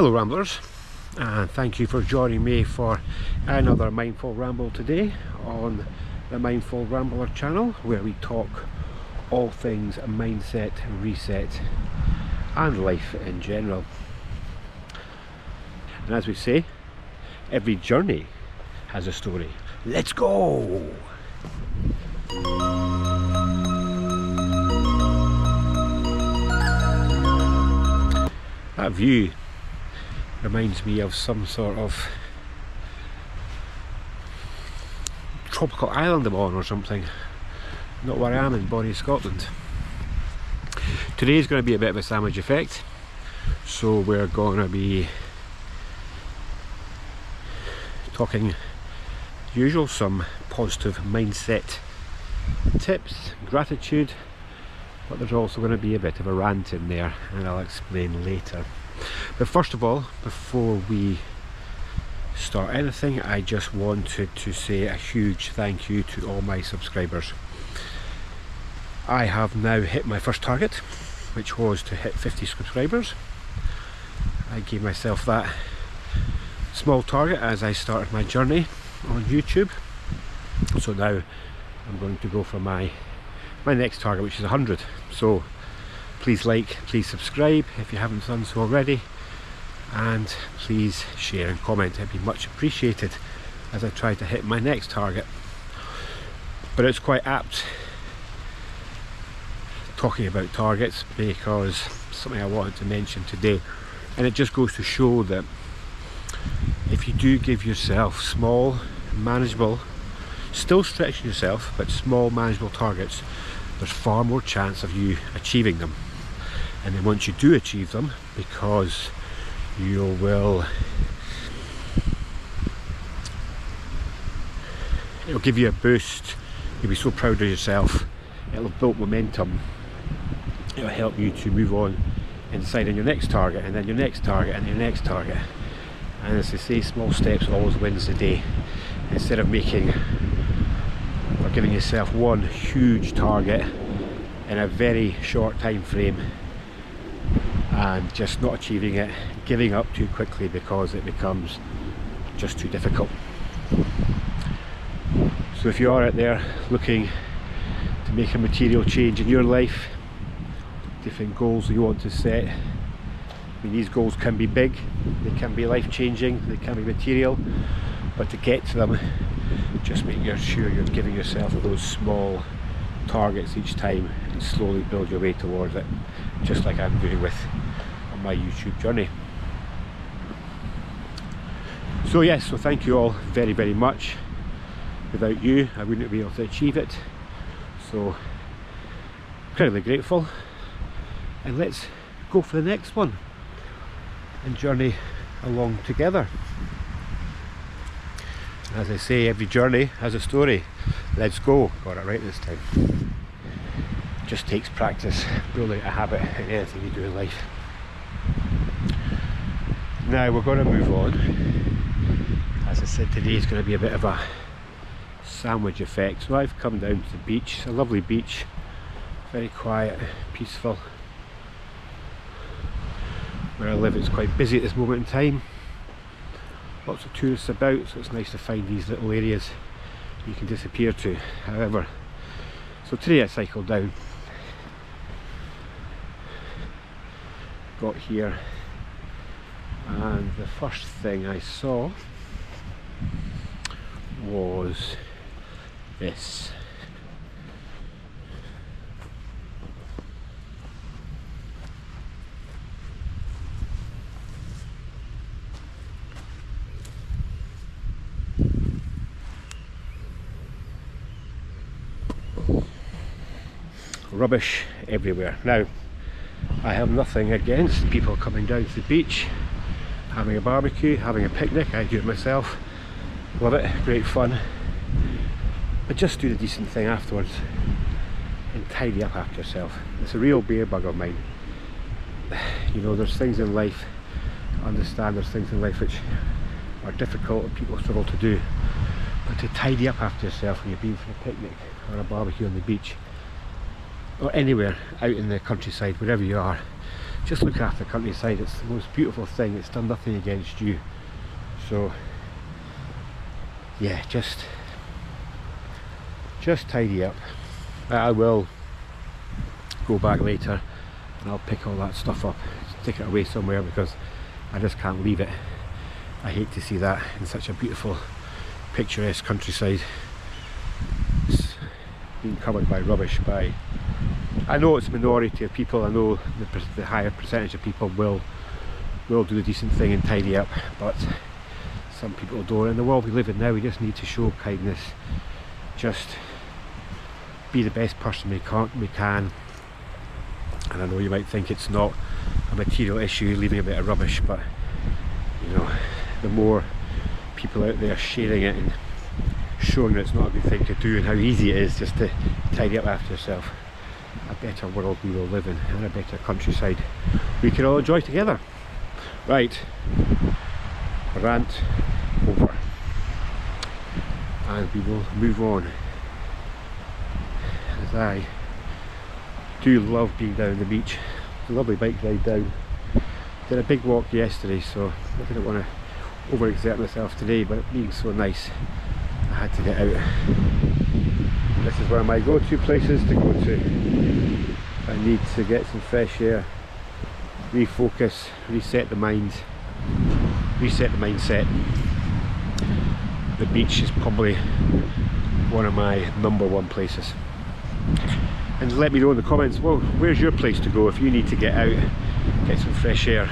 Hello Ramblers, and thank you for joining me for another Mindful Ramble today on the Mindful Rambler channel, where we talk all things mindset, reset and life in general. And as we say, every journey has a story. Let's go! That view reminds me of some sort of tropical island I'm on or something. Not where I am, in Bonnie, Scotland. Today is going to be a bit of a sandwich effect, so we're going to be talking as usual, some positive mindset tips, gratitude, but there's also going to be a bit of a rant in there, and I'll explain later. But first of all, before we start anything, I just wanted to say a huge thank you to all my subscribers. I have now hit my first target, which was to hit 50 subscribers. I gave myself that small target as I started my journey on YouTube. So now I'm going to go for my next target, which is 100. So please like, please subscribe if you haven't done so already, and please share and comment. It'd be much appreciated as I try to hit my next target. But it's quite apt talking about targets, because something I wanted to mention today, and it just goes to show that if you do give yourself small, manageable, still stretching yourself, but small, manageable targets, there's far more chance of you achieving them. And then once you do achieve them, because it'll give you a boost, you'll be so proud of yourself, it'll build momentum, it'll help you to move on and decide on your next target, and then your next target, and your next target. And as they say, small steps always wins the day. Instead of making or giving yourself one huge target in a very short time frame and just not achieving it, giving up too quickly because it becomes just too difficult. So if you are out there looking to make a material change in your life, different goals that you want to set, I mean, these goals can be big, they can be life-changing, they can be material, but to get to them, just make sure you're giving yourself those small targets each time and slowly build your way towards it, just like I'm doing with on my YouTube journey. So yes, so thank you all very, very much. Without you, I wouldn't be able to achieve it. So incredibly grateful, and let's go for the next one and journey along together. As I say, every journey has a story. Let's go. Got it right this time. Just takes practice, building a habit in anything you do in life. Now we're going to move on. As I said, today is going to be a bit of a sandwich effect. So I've come down to the beach. It's a lovely beach, very quiet, peaceful. Where I live, it's quite busy at this moment in time. Lots of tourists about, so it's nice to find these little areas you can disappear to. However, so today I cycled down, got here, and the first thing I saw was this. Rubbish everywhere. Now, I have nothing against people coming down to the beach, having a barbecue, having a picnic. I do it myself, love it, great fun, but just do the decent thing afterwards and tidy up after yourself. It's a real beer bug of mine. You know, there's things in life, I understand there's things in life which are difficult and people struggle to do, but to tidy up after yourself when you've been for a picnic or a barbecue on the beach or anywhere out in the countryside, wherever you are, just look after the countryside. It's the most beautiful thing. It's done nothing against you. So yeah, just tidy up. I will go back later and I'll pick all that stuff up, take it away somewhere, because I just can't leave it. I hate to see that in such a beautiful picturesque countryside. It's being covered by rubbish. I know it's a minority of people. I know the higher percentage of people will do the decent thing and tidy up, but some people don't. In the world we live in now, we just need to show kindness, just be the best person we can. And I know you might think it's not a material issue, leaving a bit of rubbish, but you know, the more people out there sharing it and showing that it's not a good thing to do and how easy it is just to tidy up after yourself, a better world we will live in, and a better countryside we can all enjoy together. Right, rant over, and we will move on, as I do love being down the beach. It's a lovely bike ride down. Did a big walk yesterday, so I didn't want to overexert myself today, but it being so nice, I had to get out. This is one of my go-to places to go to. I need to get some fresh air, refocus, reset the mind, reset the mindset. The beach is probably one of my #1 places. And let me know in the comments, well, where's your place to go if you need to get out, get some fresh air,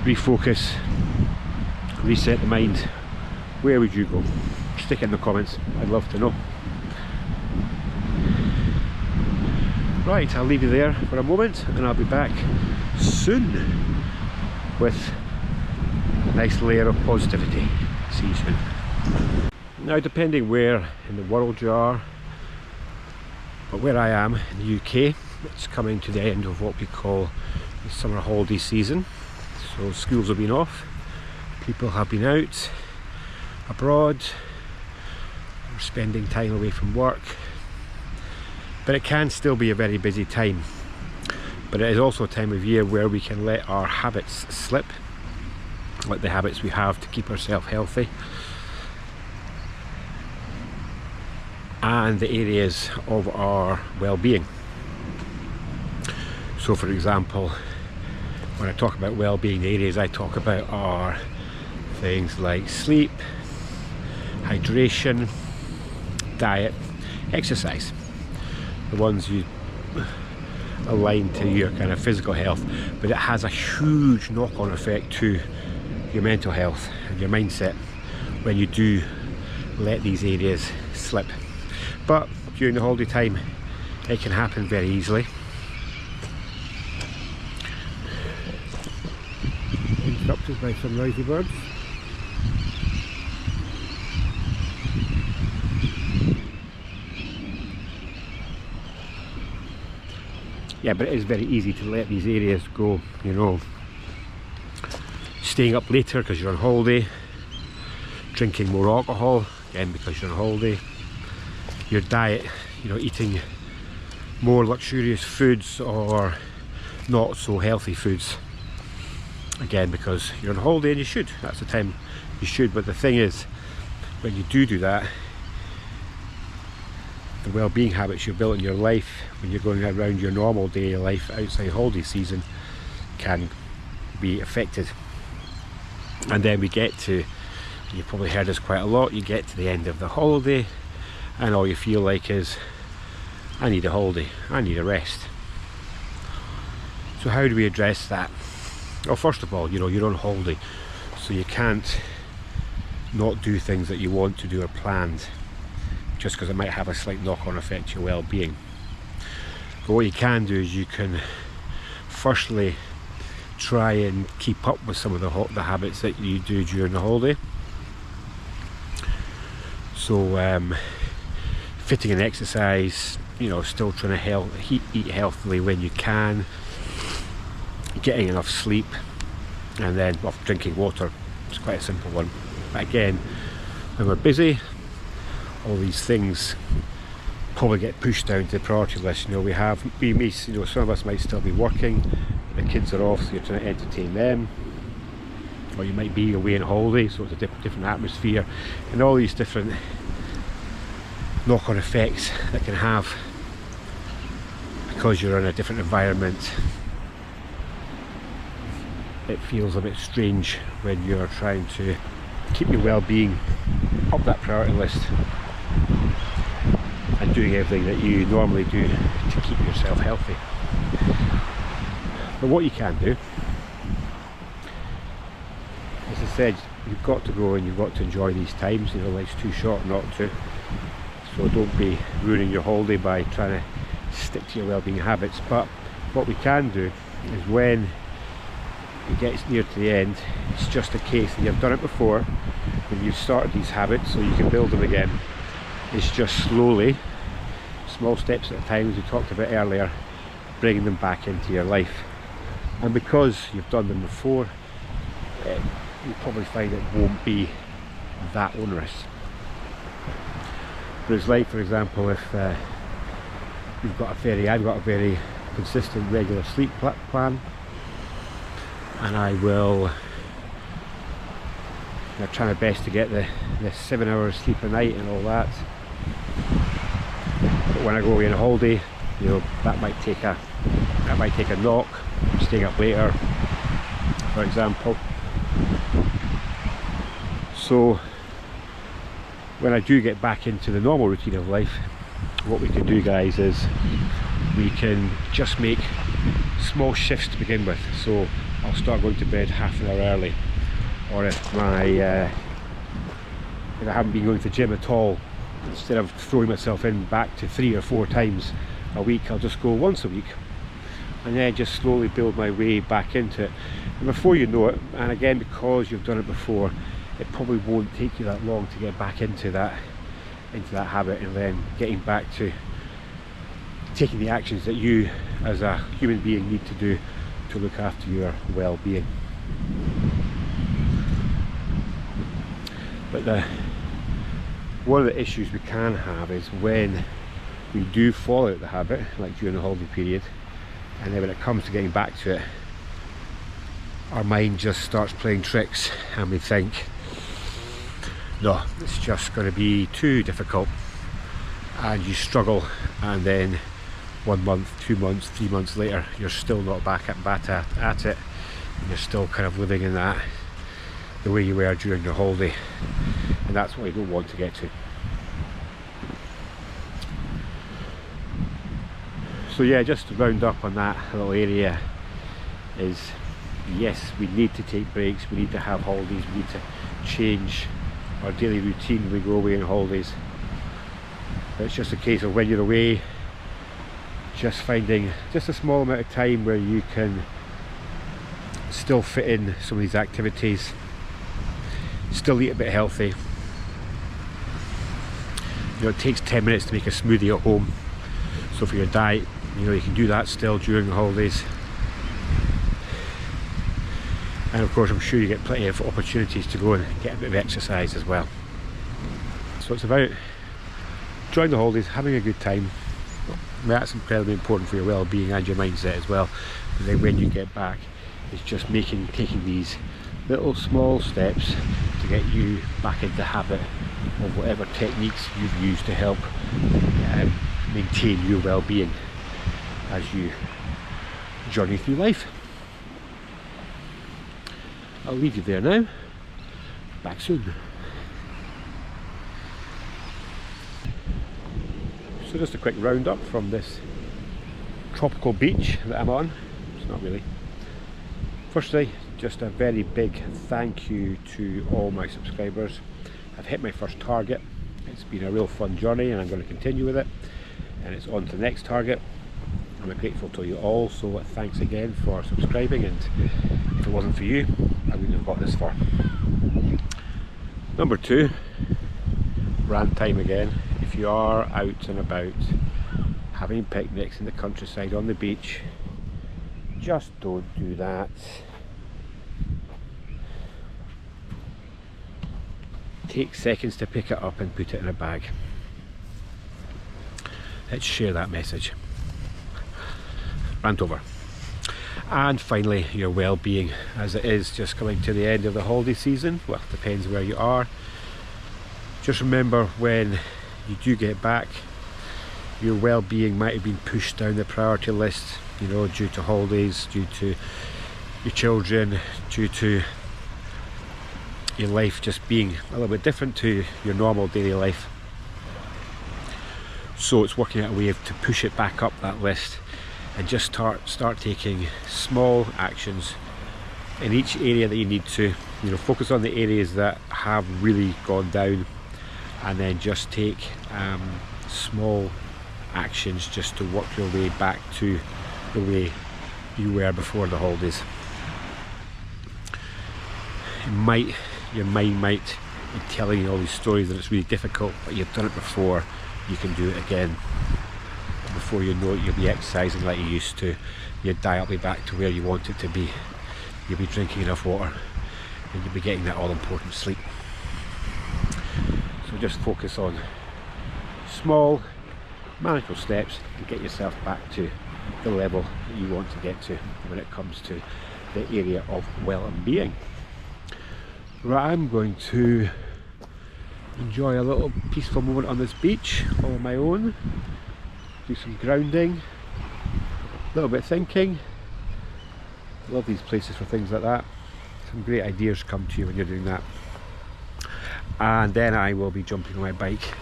refocus, reset the mind? Where would you go? Stick it in the comments, I'd love to know. Right, I'll leave you there for a moment and I'll be back soon with a nice layer of positivity. See you soon. Now, depending where in the world you are, but where I am in the UK, it's coming to the end of what we call the summer holiday season. So schools have been off, people have been out, abroad, we're spending time away from work. But it can still be a very busy time. But it is also a time of year where we can let our habits slip, like the habits we have to keep ourselves healthy, and the areas of our well-being. So for example, when I talk about well-being, the areas I talk about are things like sleep, hydration, diet, exercise, the ones you align to your kind of physical health, but it has a huge knock-on effect to your mental health and your mindset when you do let these areas slip. But during the holiday time, it can happen very easily. Interrupted by some noisy birds. Yeah, but it is very easy to let these areas go, you know. Staying up later because you're on holiday, drinking more alcohol, again because you're on holiday, your diet, you know, eating more luxurious foods or not so healthy foods, again because you're on holiday and you should, that's the time you should. But the thing is, when you do that, the well-being habits you built in your life when you're going around your normal daily life outside holiday season can be affected. And then we get to, you've probably heard this quite a lot, you get to the end of the holiday and all you feel like is, I need a holiday, I need a rest. So how do we address that? Well, first of all, you know, you're on holiday, so you can't not do things that you want to do or planned just because it might have a slight knock-on effect to your well-being. But what you can do is you can firstly try and keep up with some of the habits that you do during the holiday. So fitting in exercise, you know, still trying to eat healthily when you can, getting enough sleep, and then drinking water. It's quite a simple one. But again, when we're busy, all these things probably get pushed down to the priority list. You know, some of us might still be working, the kids are off, so you're trying to entertain them, or you might be away on holiday, so it's a different atmosphere, and all these different knock-on effects that can have because you're in a different environment. It feels a bit strange when you're trying to keep your well-being up that priority list and doing everything that you normally do to keep yourself healthy. But what you can do, as I said, you've got to go and you've got to enjoy these times. You know, life's too short not to. So don't be ruining your holiday by trying to stick to your well-being habits. But what we can do is when it gets near to the end, it's just a case that you've done it before, when you've started these habits, so you can build them again. It's just slowly, small steps at a time, as we talked about earlier, bringing them back into your life. And because you've done them before, you'll probably find it won't be that onerous. Whereas, like for example, if I've got a very consistent, regular sleep plan, and I will try my best to get the 7 hours sleep a night and all that. But when I go away on a holiday, you know, that might take a knock, staying up later, for example. So when I do get back into the normal routine of life, what we can do, guys, is we can just make small shifts to begin with. So I'll start going to bed half an hour early, or if I haven't been going to the gym at all, instead of throwing myself in back to 3 or 4 times a week, I'll just go once a week, and then just slowly build my way back into it. And before you know it, and again, because you've done it before, it probably won't take you that long to get back into that habit, and then getting back to taking the actions that you as a human being need to do to look after your well-being. But one of the issues we can have is when we do fall out of the habit, like during the holiday period, and then when it comes to getting back to it, our mind just starts playing tricks, and we think, no, it's just going to be too difficult, and you struggle, and then 1 month, 2 months, 3 months later, you're still not back at it, and you're still kind of living in that the way you were during your holiday, and that's what you don't want to get to. So yeah, just to round up on that little area is, yes, we need to take breaks, we need to have holidays, we need to change our daily routine when we go away on holidays. But it's just a case of when you're away, just finding just a small amount of time where you can still fit in some of these activities, still eat a bit healthy. You know, it takes 10 minutes to make a smoothie at home, so for your diet, you know, you can do that still during the holidays. And of course, I'm sure you get plenty of opportunities to go and get a bit of exercise as well. So it's about enjoying the holidays, having a good time. That's incredibly important for your well-being and your mindset as well. And then when you get back, it's just taking these little small steps to get you back into the habit of whatever techniques you've used to help maintain your well-being as you journey through life. I'll leave you there now. Back soon. So just a quick roundup from this tropical beach that I'm on. It's not really. Firstly, just a very big thank you to all my subscribers. I've hit my first target. It's been a real fun journey, and I'm going to continue with it, and it's on to the next target. I'm grateful to you all, so thanks again for subscribing, and if it wasn't for you, I wouldn't have got this far. Number 2, rant time again. If you are out and about having picnics in the countryside on the beach, just don't do that. Take seconds to pick it up and put it in a bag. let's share that message. Rant over. And finally, your well-being, as it is just coming to the end of the holiday season. Well, depends where you are. Just remember, when you do get back, your well-being might have been pushed down the priority list, you know, due to holidays, due to your children, due to your life just being a little bit different to your normal daily life. So it's working out a way to push it back up that list and just start taking small actions in each area that you need to. You know, focus on the areas that have really gone down, and then just take small actions just to work your way back to the way you were before the holidays. Your mind might be telling you all these stories that it's really difficult, but you've done it before. You can do it again. Before you know it, you'll be exercising like you used to. Your diet will be back to where you want it to be. You'll be drinking enough water, and you'll be getting that all-important sleep. So just focus on small, manageable steps to get yourself back to the level that you want to get to when it comes to the area of well-being. Right, I'm going to enjoy a little peaceful moment on this beach all on my own, do some grounding, a little bit of thinking. I love these places for things like that. Some great ideas come to you when you're doing that. And then I will be jumping on my bike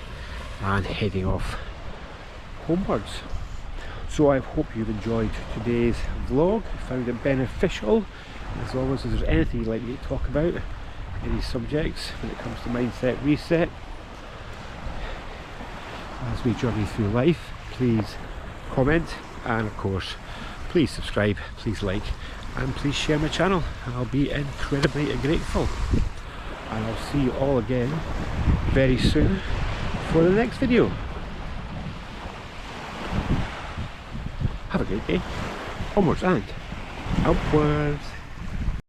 and heading off homewards. So I hope you've enjoyed today's vlog, found it beneficial. As always, if there's anything you'd like me to talk about, any subjects when it comes to mindset reset as we journey through life, please comment, and of course please subscribe, please like, and please share my channel. I'll be incredibly grateful, and I'll see you all again very soon for the next video. Have a great day. Onwards and upwards.